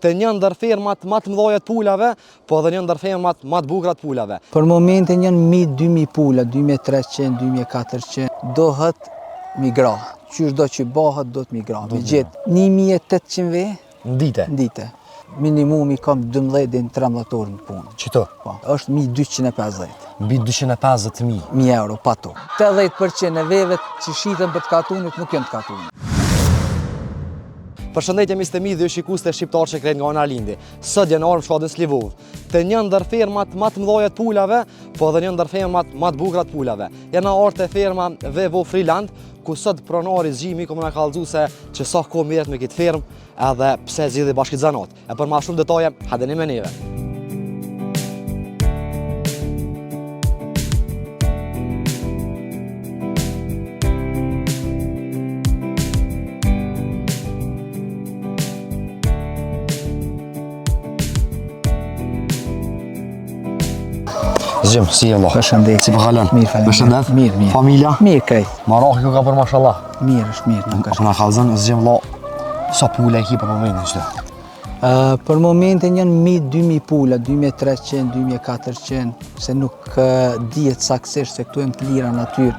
të një ndër fermat më të mëdha të pulave, po edhe një ndër fermat më të bukura të pulave. Për momentin janë 1000-2000 pula, 2300, 2400, dohet migra. Qysh do që bëhet, do të migra. Me gjetë 1800 ve Ndite. ndite. Minimumi kam 12 deri në 13 orë në punë. Qito? Po, është 1250. Mbi 250.000. 1000 euro pato. 80% e veve që shiten për të katunit nuk janë të katunit. Përshëndetje Mr. Midhi, ju shikues të shqiptar që krejt nga ana Lindi. Sot jeni në Shkodrës Lvov. Të një ndër fermat më të mëdha të pulave, po edhe një ndër fermat më të bukura të pulave. Jena orë te ferma Vevo Freeland, ku sot pronari zgjimi komë na kallëzu se që sa kohë merret me këtë fermë, edhe pse zgjidhi bashkë zanat. E për më shumë detaje, hajde me neve. Zgjem, si Allah. Përshëndetje. Si po kalon? Mirë, faleminderit. Përshëndet. Mirë. Familja? Mirë krejt. Marrë kjo ka për mashallah. Mirë është mirë. Nuk është. Na kallëzon zgjem valla. Sa pula e ki për momentin çdo. Për momentin janë 1000-2000 pula, 2300, 2400, se nuk dihet saktësisht se këtu janë të lira natyrë.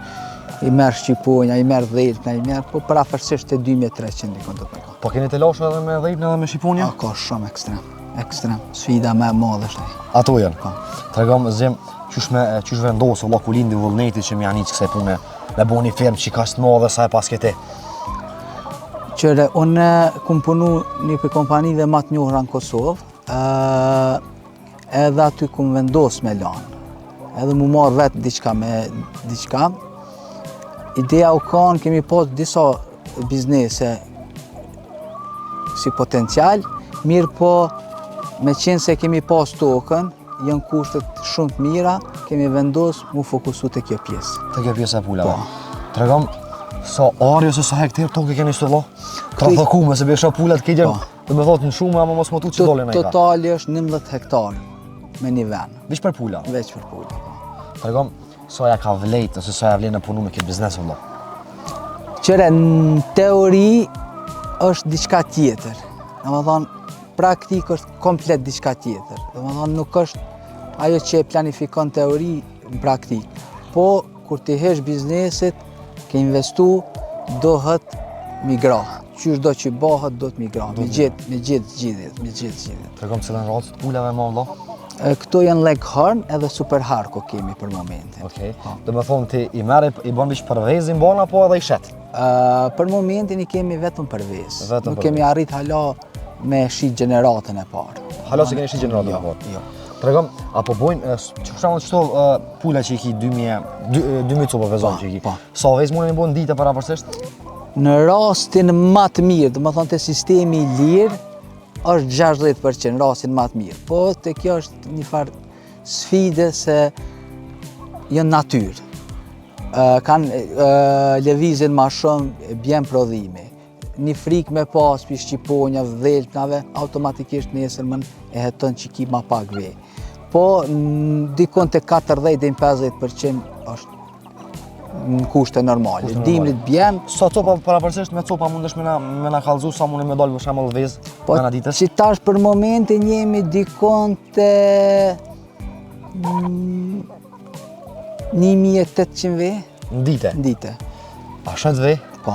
I merr shqiponja, i merr dhelpna, i merr, po parafërsisht te 2300 dikon të pago. Po keni të lashë edhe me dhelpna edhe me shqiponja? Ka shumë ekstrem. Ekstrem. Sfida më e madhe është ai. Ato janë. Po. Tregom zgjem qysh vendosë valla ku lindi vullneti që më janë hiç kësaj pune. Me bëni fermë që ka të madhe sa e pas këtej. Qëre, unë kum punu një për kompanive më të njohura në Kosovë, edhe aty kum vendos me lanë, edhe mu marrë vetë diçka me diçka. Ideja u kanë, kemi pas disa biznese si potencial, mirë po me qenë se kemi pas tokën, janë kushtet shumë të mira, kemi vendos mu fokusu të kjo pjesë. Të kjo pjesë e pulave. Po. Tregom sa ari ose sa hektar tokë keni shtolla? Ka thokume se bëjë pulat ke gjë. Do të thotë në shumë ama mos më tu që dolën ai ka. Totali është 11 hektar me një vend. Veç për pula. Veç për pula. Tregom sa ja ka vlejt ose sa ja vlen në punu me këtë biznes valla. Qëre, në teori është diçka tjetër. Domethënë praktik është komplet diçka tjetër. Domethënë nuk është ajo që e planifikon teori në praktik. Po kur ti hesh biznesit, ke investu, dohet migra. Qysh do që bëhet, do të migra. Me gjithë zgjidhjet. Tregom cilën racë të pulave më valla. Këto janë Leghorn edhe Super Harko kemi për momentin. Okej. Do të thonë ti i merr i bën veç për vezin bona apo edhe i shet? Për momentin i kemi vetëm për vezë. Vetëm Nuk për kemi arrit hala me shit gjeneratën e parë. Hala se keni shit gjeneratën e parë. Jo. Tregom apo bojnë për shembull çto pula që i ki 2000 copa vezon që i ki. Po. Sa vezë mundeni bën dita paraparsisht? Në rastin më të mirë, domethënë te sistemi i lirë, është 60% rastin më të mirë. Po te kjo është një farë sfide se janë natyrë. Kanë lëvizjen më shumë, bjen prodhimi. Një frikë me pas për shqiponja, dhelpnave, automatikisht nesërmën e heton që ki ma pak vej. Po dikon të 40 dhe 50% është në kushte normale. Dimrit bjen. Sa copa paraparsisht me copa mundesh me na kallëzu sa mundi me dal për shembull vezë Po në ditës? që tash për momentin jemi dikon të 1800 ve Ndite. ndite. A shet ve? Po.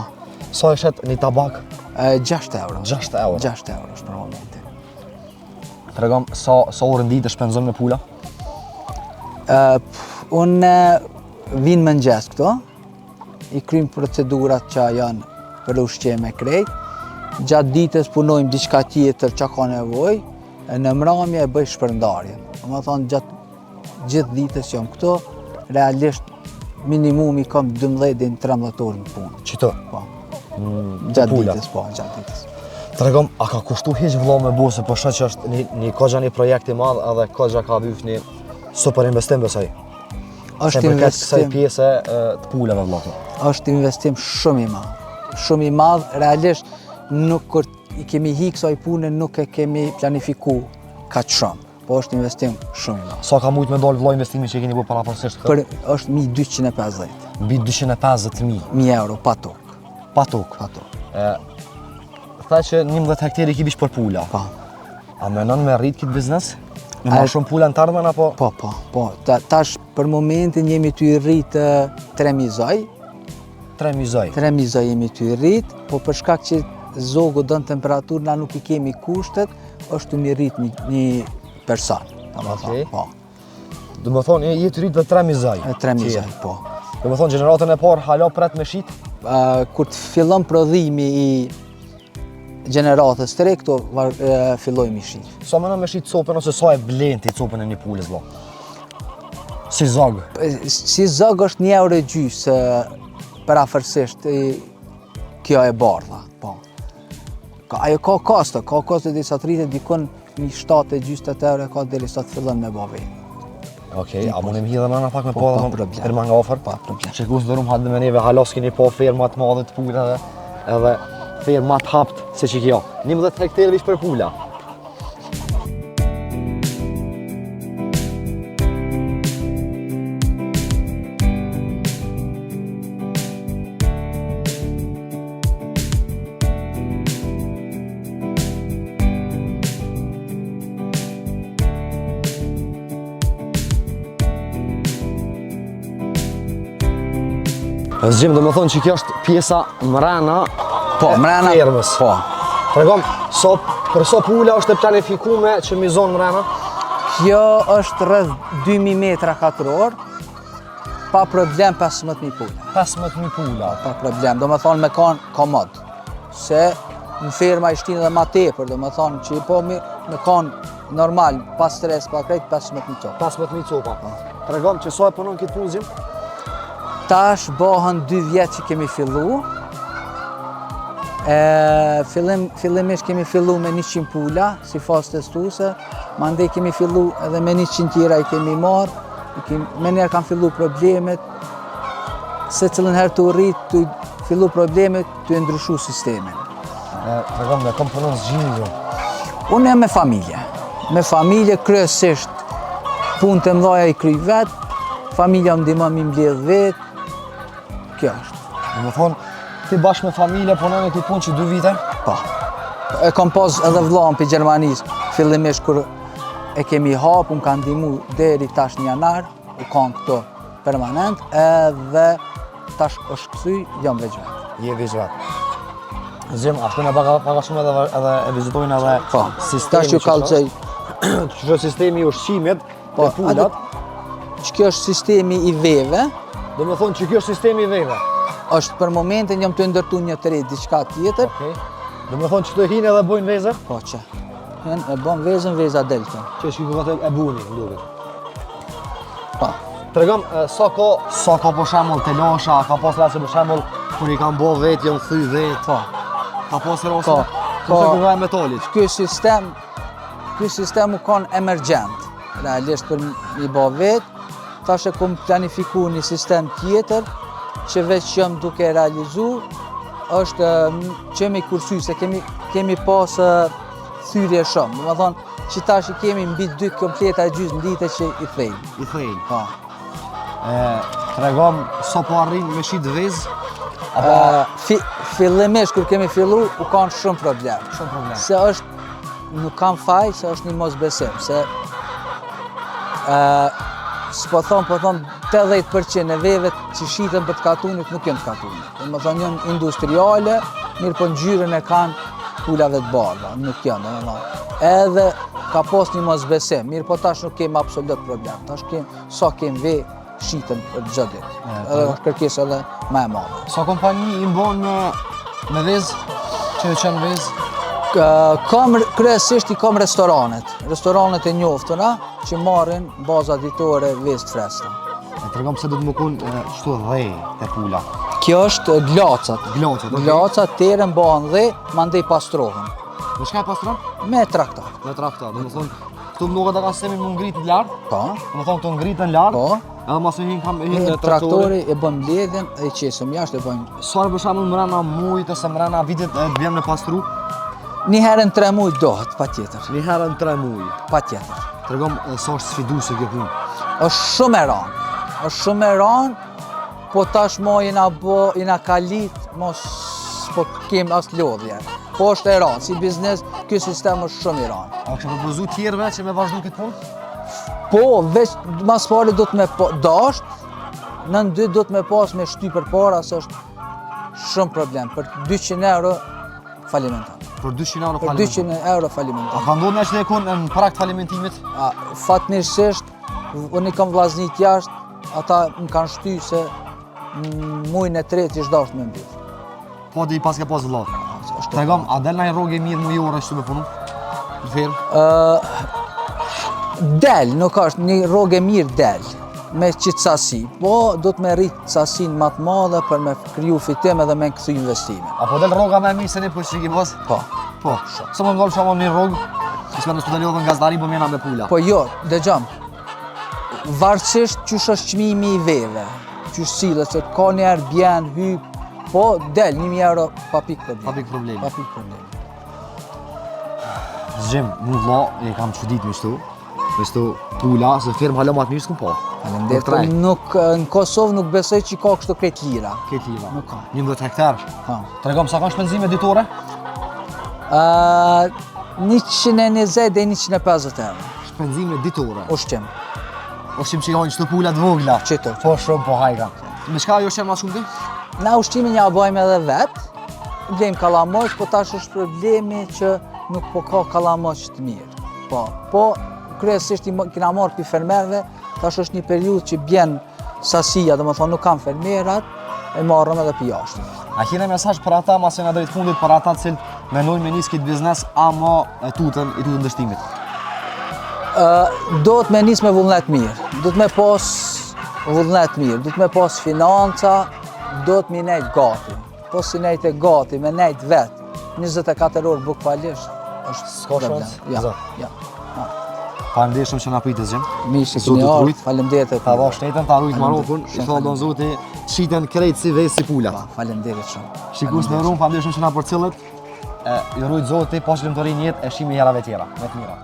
Sa e shet një tabak? 6 euro. 6 euro. 6 euro është për momentin. Tregom sa orë në ditë shpenzon me pula? Unë vinë mëngjes këto, i kryjmë procedurat që janë për ushqim e krejt, gjatë ditës punojmë diçka tjetër që ka nevoj, në mramje e bëj shpërndarjen. Më thonë gjatë gjithë ditës jam këto, realisht minimumi kam 12 dhe 13 orë në punë. Qito? Po. Gjatë pula. ditës, po, gjatë ditës. Tregom, a ka kushtu hiç vëlla me bo se po shoh që është një kogja një projekt i madh edhe kogja ka vyf një super investim besoj. Është kësaj investim, pjese të pulave vëlla. është investim shumë i madh. Shumë i madh, realisht nuk kur i kemi hi kësaj pune nuk e kemi planifiku kaq shumë, po është investim shumë i madh. Sa ka mujt me dal vëlla investimi që keni bërë paraparsisht? Është 1250. Mbi 250.000 euro pa tokë. pa tokë. Pa tokë. Tha që 11 hektari ki bish për pula. Pa. A menon me rrit këtë biznes? Me ma shumë pula në tardhmen apo? Po. Tash për momentin jemi ty rritë 3 mizoj. 3 mizoj. 3 mizoj jemi ty rritë, po për shkak që zogu dën temperaturë, na nuk I kemi kushtet, është të mi rritë një person. Okej. Po. Do më thonë, jetë rritë dhe 3 mizoj. 3 mizoj, po. Do më thonë, gjeneratën e parë hala pret me shit? Kur të fillon prodhimi I gjeneratës 3, këto fillojmë I shit. Sa mëna me shit copën ose sa e blenti copën e një pulës, vlla? Si zog? Si zog është 1 euro gjysë për afërsisht kjo e bardha, po. Ajo ka kosto disa të rritet dikon 7-8 euro ka deri sa të fillon me ba vetë. Okej, a mundem hidhe mëna pak me po dhe firma nga ofër? Pa problem. Që ku së dërum hadë me neve, halos keni po firmat madhe të pulave edhe firmat hapt se që kjo. 11 hektarë vish për pula. Zgjim, do më thonë që kjo është pjesa mrena firmës. Po. Tregom, për so pula është e planifikume që mi zonë mrena? Kjo është rreth 2000 metra katror, pa problem 15.000 pula. 15.000 pula? Pa problem, do më thonë me kanë komod. Se në firma I shtinë dhe ma tepër, do më thonë që po me kanë normal, pa stres, pa krejt, 15.000 copa. 15.000 copa. Tregom që so e punon këtë punë, Zgjim? Tash bëhen 2 vjetë që kemi fillu. Fillimisht kemi fillu me 100 pula, si fazë testuese, mandej kemi fillu edhe me 100 tjera I kemi marrë, me njerë kanë fillu problemet, se cilën herë të rritë të fillu problemet të ndryshu sistemin. Tregom, me kom punon Zgjimi. Unë jam me familje. Me familje kryesisht punë të mdhaja I kryj vetë, familja më ndihmon mi mbledh vetë, kjo është. Do më thonë, ti bashkë me familje punon e këtë punë që 2 vite? Po. E kom pas edhe vllahun për Gjermanisë, fillimisht kur e kemi hapë, unë kanë ndihmu deri tash në janar, u kanë këto permanent, edhe tash është këthy, jam veç vetë. Je veç vetë. Zgjim, ashtu në baka shumë edhe e vizitojnë edhe sistemi tash ju kallëzoj. Që sistemi I ushqimit të pulat. Që kjo është sistemi I veve. Do më thonë që kjo është sistemi I veve. Është për momentin jam të ndërtu një të rejtë diçka tjetër. Okej. Do më thonë që të hinë edhe bojnë vezër? Po që. Hinë e bojnë vezën, veza delta. Që është këtë e buni, më duket. Po. Tregom, sa ka për shembull telasha, ka pas rase për shembull kur I kanë bo vetë, janë thy vetë. Po. Ka pas rase. Ka e metalit. Ky sistem u kanë emergjent. Realisht për I ba vetë, tash e kom planifiku një sistem tjetër që veç jam duke realizu, është që me kursy, se kemi pas thyrje shumë. Do më thonë që tash I kemi mbi 2 kompleta gjysmë dite që I thejnë. I thejnë. Po. Tregom, sa po arrin me shit vez? Fillimisht kur kemi fillu, u kanë shumë problem. Shumë problem. Se është, nuk kam faj, se është një mosbesim, se s'po thonë 80% e veve që shiten për të katunit nuk janë të katunit. Do më thonë janë industriale, mirë po ngjyrën e kanë pulave të bardha, nuk janë, edhe ka pas një mosbesim, mirë po tash nuk kemi absolut problem. Tash kemi ve shiten për çdo ditë. Edhe është kërkesë edhe më e madhe. Sa kompani I mbon me vez, që qenë vez? Kryesisht I kam restoranet e njoftuna që marrin baza ditore vezë të freskëta. Tregom se do të më kun qëtu dhej të pula. Kjo është glacat. Glacat terën bëhen dhe mandej pastrohen. Me çka e pastron? Me traktor. Me traktor, do të thonë këtu më duket ata sistemi më ngrit lart. Po. Do të thonë këtu ngritën lart. Po. Edhe mos e hin traktori e bën mbledhjen e qesëm jashtë e bën. Sa për shembull mbrana mujt ose mbrana vitit të vjen me pastru? Një herë në 3 muaj dohet, patjetër. Një herë në 3 muaj. Patjetër. Tregom sa është sfiduese kjo punë. Është shumë e rëndë. Është shumë e rëndë, po tashmë jena kalit, mos s'po kem as lodhje. Po është e rëndë, si biznes, ky sistem është shumë i rëndë. A kështë propozu tjerëve që me vazhdu këtë punë? Po, veç mas pari do të me dasht, në dy do të me pas me shty për para, se është shumë problem. Për 200 euro falimentar. Për 200 euro Për falimentar. 200 euro falimentar. A ka ndodhë me që ne konë në prakt falimentimit? Fatmirësisht, unë i kam vllaznit jashtë, ata më kanë shty se mujnë e tretë ishtë dasht me mbyll. Po dhe i pas ke pas vllatë. Tregom, a del na i rrogë mirë mujore që të me punu? Në firmë? Del, nuk është një rrogë e mirë del, me qitë sasi, po do të me rritë sasin më të madhe për me kriju fitim edhe me këthy investime. Apo del rroga me mirë se ne për që i ki pas? Po. Po, së më ndollë shumë një rrogë, që s'me në së të delodhën gazdari, po mjena me pula. Po jo, dëgjom, varësisht qysh është qmimi i veve, qysh silët, se ka njerë bjen, hyp, po del 1.000 euro pa pikë problemi. Pa pikë problemi. Pa pikë problemi. Zgjim, mu vla, e kam qëdit me shtu pula, se firmë halë matë mirë s'kum po. Faleminderit, po nuk, në Kosovë nuk besoj që ka kështu këtë lira. Këtë lira. Nuk ka. 11 hektar. Ha. Tregom, sa kanë shpenzime ditore? 120 dhe 150 euro. Shpenzime ditore. Ushqim. Oshqim që i hojnë qëtë pulat vogla. Qëto. Po shumë, po hajka. Me shka jo shqem ma shumë ti? Na ushqimin ja bëjmë edhe vetë, blejmë kalamoq, po tash është problemi që nuk po ka kalamoq të mirë. Po kryesisht kina marrë për fermerve, tash është një periudhë që bjen sasia, dhe më thonë nuk kam fermerat, e marrëm edhe për jashtë. A kene mesazh për ata, mas e nga drejt fundit, për ata cilë menojnë me njës këtë biznes, ama i tutën dështimit? Do të me njës me vullnet mirë, do të me pas vullnet mirë, do të me pas financa, do të mi nejtë gati. Po si nejtë e gati, me nejtë vetë, 24 orë buk palisht, është problem. Ja. Faleminderit shumë që na pritës Zgjim. Mirë që keni ardhur, faleminderit. Ta vash shtetën, ta rujt Marokun, i thot don zoti, shiten krejt si ves si pula. Faleminderit shumë. Shikus në rrum, faleminderit shumë që na përcjellet. Ju rujt zoti, pa shlemtorin jetë e shimi herave tjera. Me të mira.